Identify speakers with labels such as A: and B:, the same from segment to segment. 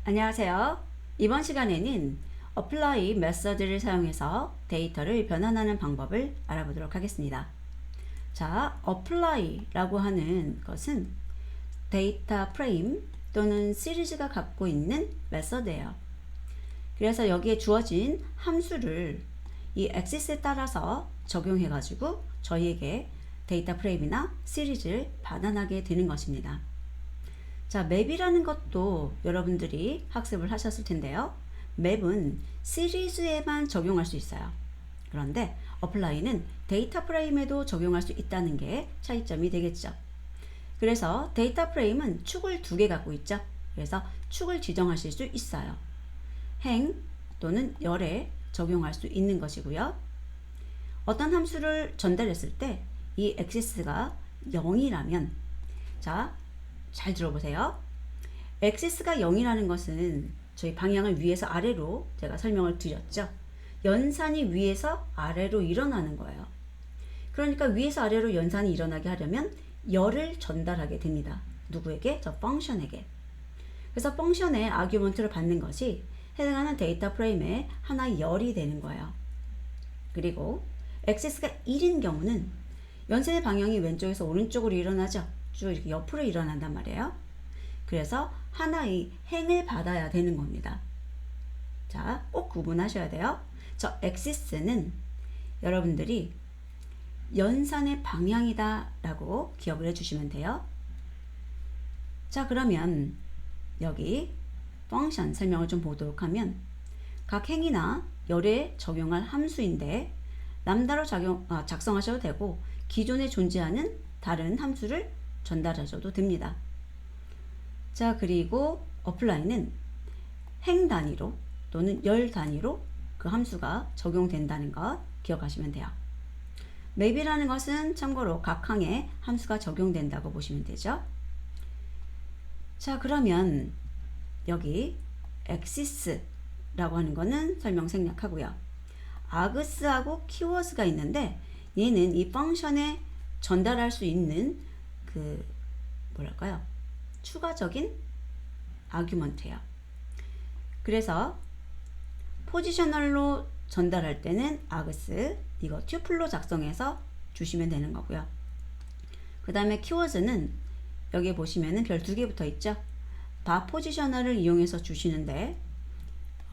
A: 안녕하세요. 이번 시간에는 apply 메서드를 사용해서 데이터를 변환하는 방법을 알아보도록 하겠습니다. 자, apply라고 하는 것은 데이터 프레임 또는 시리즈가 갖고 있는 메서드예요. 그래서 여기에 주어진 함수를 이 액시스에 따라서 적용해 가지고 저희에게 데이터 프레임이나 시리즈를 반환하게 되는 것입니다. 자, 맵이라는 것도 여러분들이 학습을 하셨을 텐데요. 맵은 시리즈에만 적용할 수 있어요. 그런데 apply는 데이터 프레임에도 적용할 수 있다는 게 차이점이 되겠죠. 그래서 데이터 프레임은 축을 2개 갖고 있죠. 그래서 축을 지정하실 수 있어요. 행 또는 열에 적용할 수 있는 것이고요. 어떤 함수를 전달했을 때 이 액시스가 0이라면, 자, 잘 들어보세요. 액시스가 0이라는 것은 저희 방향을 위에서 아래로 제가 설명을 드렸죠. 연산이 위에서 아래로 일어나는 거예요. 그러니까 위에서 아래로 연산이 일어나게 하려면 열을 전달하게 됩니다. 누구에게? 저 펑션에게. 그래서 펑션의 아규먼트를 받는 것이 해당하는 데이터 프레임의 하나의 열이 되는 거예요. 그리고 액시스가 1인 경우는 연산의 방향이 왼쪽에서 오른쪽으로 일어나죠. 쭉 이렇게 옆으로 일어난단 말이에요. 그래서 하나의 행을 받아야 되는 겁니다. 자, 꼭 구분하셔야 돼요. 저 액시스는 여러분들이 연산의 방향이다 라고 기억을 해주시면 돼요. 자, 그러면 여기 펑션 설명을 좀 보도록 하면 각 행이나 열에 적용할 함수인데 람다로 작성하셔도 되고 기존에 존재하는 다른 함수를 전달하셔도 됩니다. 자, 그리고 apply는 행 단위로 또는 열 단위로 그 함수가 적용된다는 것 기억하시면 돼요. 맵이라는 것은 참고로 각 항에 함수가 적용된다고 보시면 되죠. 자, 그러면 여기 axis라고 하는 거는 설명 생략하고요. args하고 keywords가 있는데 얘는 이 펑션에 전달할 수 있는 그 뭐랄까요? 추가적인 아규먼트예요. 그래서 포지셔널로 전달할 때는 args 이거 튜플로 작성해서 주시면 되는 거고요. 그 다음에 키워드는 여기 보시면은 별 2개 붙어 있죠. 바 포지셔널을 이용해서 주시는데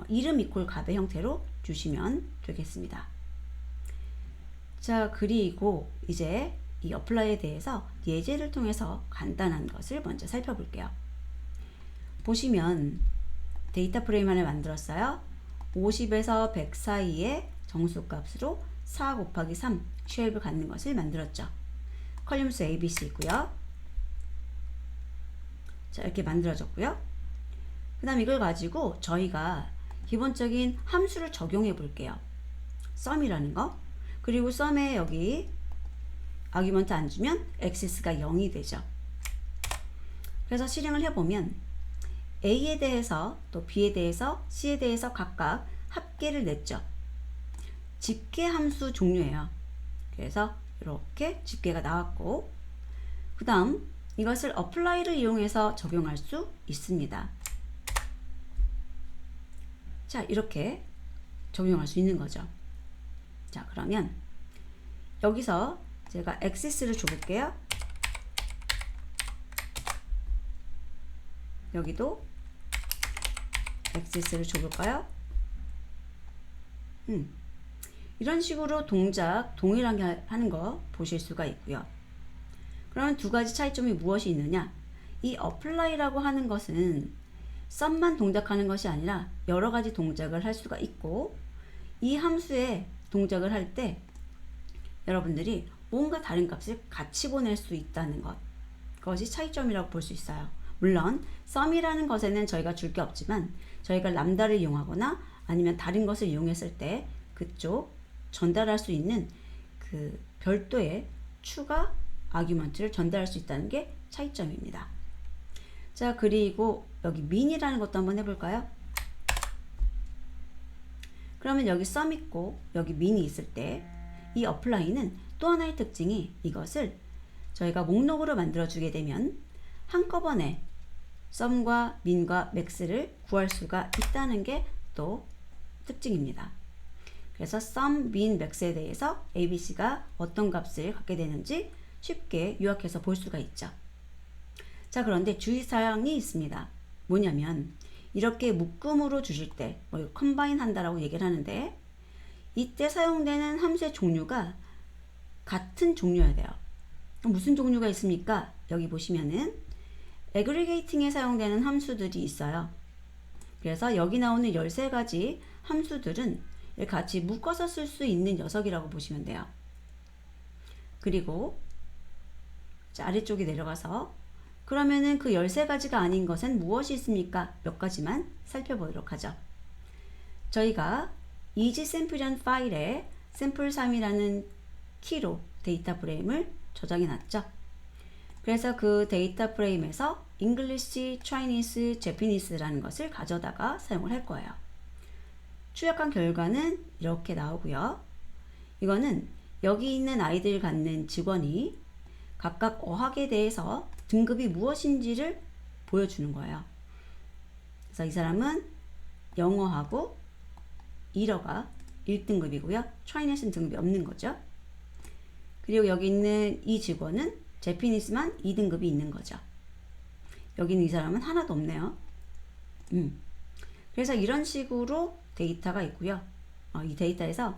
A: 이름 이퀄 값의 형태로 주시면 되겠습니다. 자, 그리고 이제 이 apply에 대해서 예제를 통해서 간단한 것을 먼저 살펴볼게요. 보시면 데이터 프레임 하나 만들었어요. 50에서 100 사이의 정수값으로 4 곱하기 3 쉐입을 갖는 것을 만들었죠. 컬럼수 ABC 있고요. 자, 이렇게 만들어졌고요. 그 다음 이걸 가지고 저희가 기본적인 함수를 적용해 볼게요. sum이라는 거. 그리고 sum에 여기 아규먼트 안 주면 액시스가 0이 되죠. 그래서 실행을 해보면 A에 대해서 또 B에 대해서 C에 대해서 각각 합계를 냈죠. 집계 함수 종류예요. 그래서 이렇게 집계가 나왔고 그 다음 이것을 apply를 이용해서 적용할 수 있습니다. 자, 이렇게 적용할 수 있는 거죠. 자, 그러면 여기서 제가 액시스를 줘볼게요. 여기도 액시스를 줘볼까요? 이런 식으로 동작 동일하게 하는 거 보실 수가 있고요. 그러면 두 가지 차이점이 무엇이 있느냐? 이 apply라고 하는 것은 썸만 동작하는 것이 아니라 여러 가지 동작을 할 수가 있고 이 함수에 동작을 할 때 여러분들이 뭔가 다른 값을 같이 보낼 수 있다는 것, 그것이 차이점이라고 볼 수 있어요. 물론 sum이라는 것에는 저희가 줄 게 없지만 저희가 람다를 이용하거나 아니면 다른 것을 이용했을 때 그쪽 전달할 수 있는 그 별도의 추가 아규먼트를 전달할 수 있다는 게 차이점입니다. 자, 그리고 여기 min이라는 것도 한번 해볼까요? 그러면 여기 sum 있고 여기 min이 있을 때 이 apply는 또 하나의 특징이 이것을 저희가 목록으로 만들어 주게 되면 한꺼번에 썸과 민과 맥스를 구할 수가 있다는 게 또 특징입니다. 그래서 sum, min, max에 대해서 ABC가 어떤 값을 갖게 되는지 쉽게 요약해서 볼 수가 있죠. 자, 그런데 주의사항이 있습니다. 뭐냐면 이렇게 묶음으로 주실 때 컴바인 한다라고 얘기를 하는데 이때 사용되는 함수의 종류가 같은 종류여야 돼요. 무슨 종류가 있습니까? 여기 보시면은 aggregating에 사용되는 함수들이 있어요. 그래서 여기 나오는 13가지 함수들은 같이 묶어서 쓸 수 있는 녀석이라고 보시면 돼요. 그리고 아래쪽에 내려가서 그러면은 그 13가지가 아닌 것은 무엇이 있습니까? 몇 가지만 살펴보도록 하죠. 저희가 EasySample이라는 파일에 sample3이라는 키로 데이터 프레임을 저장해 놨죠. 그래서 그 데이터 프레임에서 English, Chinese, Japanese라는 것을 가져다가 사용을 할 거예요. 추적한 결과는 이렇게 나오고요. 이거는 여기 있는 아이들 갖는 직원이 각각 어학에 대해서 등급이 무엇인지를 보여주는 거예요. 그래서 이 사람은 영어하고 일어가 1등급이고요. Chinese는 등급이 없는 거죠. 그리고 여기 있는 이 직원은 제피니스만 2등급이 있는 거죠. 여기 있는 이 사람은 하나도 없네요. 그래서 이런 식으로 데이터가 있고요. 이 데이터에서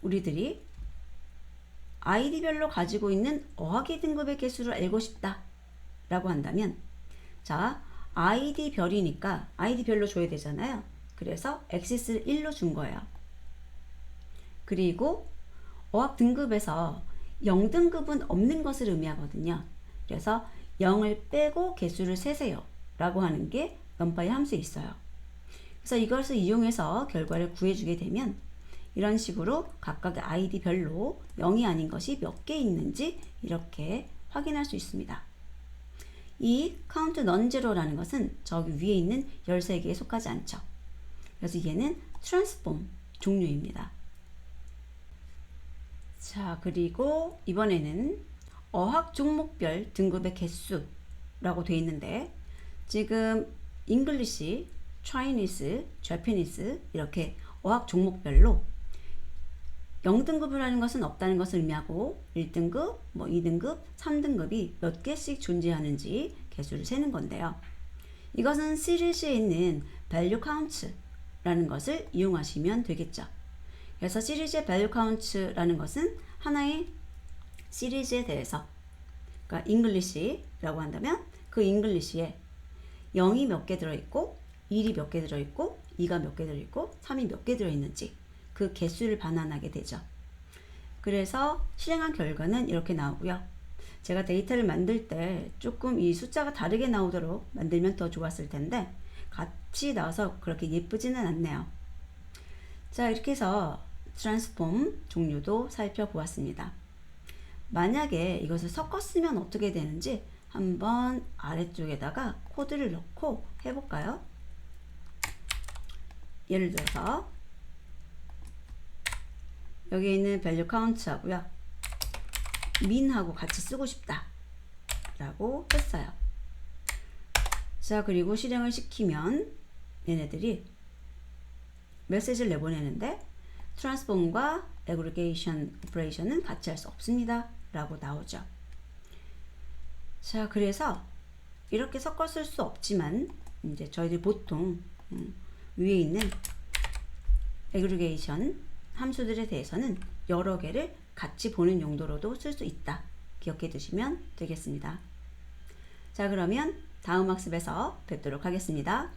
A: 우리들이 아이디별로 가지고 있는 어학의 등급의 개수를 알고 싶다 라고 한다면, 자, 아이디 별이니까 아이디 별로 줘야 되잖아요. 그래서 액시스를 1로 준 거예요. 그리고 어학 등급에서 0등급은 없는 것을 의미하거든요. 그래서 0을 빼고 개수를 세세요 라고 하는 게 numpy 함수에 있어요. 그래서 이것을 이용해서 결과를 구해주게 되면 이런 식으로 각각의 아이디별로 0이 아닌 것이 몇 개 있는지 이렇게 확인할 수 있습니다. 이 count non-zero라는 것은 저기 위에 있는 13개에 속하지 않죠. 그래서 얘는 transform 종류입니다. 자, 그리고 이번에는 어학 종목별 등급의 개수라고 되어 있는데, 지금 English, Chinese, Japanese 이렇게 어학 종목별로 0등급을 하는 것은 없다는 것을 의미하고 1등급, 2등급, 3등급이 몇 개씩 존재하는지 개수를 세는 건데요. 이것은 시리즈에 있는 value counts라는 것을 이용하시면 되겠죠. 그래서 시리즈의 value counts라는 것은 하나의 시리즈에 대해서, 그러니까 English라고 한다면 그 English에 0이 몇 개 들어있고 1이 몇 개 들어있고 2가 몇 개 들어있고 3이 몇 개 들어있는지 그 개수를 반환하게 되죠. 그래서 실행한 결과는 이렇게 나오고요. 제가 데이터를 만들 때 조금 이 숫자가 다르게 나오도록 만들면 더 좋았을 텐데 같이 나와서 그렇게 예쁘지는 않네요. 자, 이렇게 해서 트랜스폼 종류도 살펴보았습니다. 만약에 이것을 섞어 쓰면 어떻게 되는지 한번 아래쪽에다가 코드를 넣고 해볼까요? 예를 들어서 여기 있는 value count 하고요, min하고 같이 쓰고 싶다 라고 했어요. 자, 그리고 실행을 시키면 얘네들이 메시지를 내보내는데 transform과 aggregation operation은 같이 할 수 없습니다 라고 나오죠. 자, 그래서 이렇게 섞어 쓸 수 없지만 이제 저희들 보통 위에 있는 aggregation 함수들에 대해서는 여러 개를 같이 보는 용도로도 쓸 수 있다. 기억해 두시면 되겠습니다. 자, 그러면 다음 학습에서 뵙도록 하겠습니다.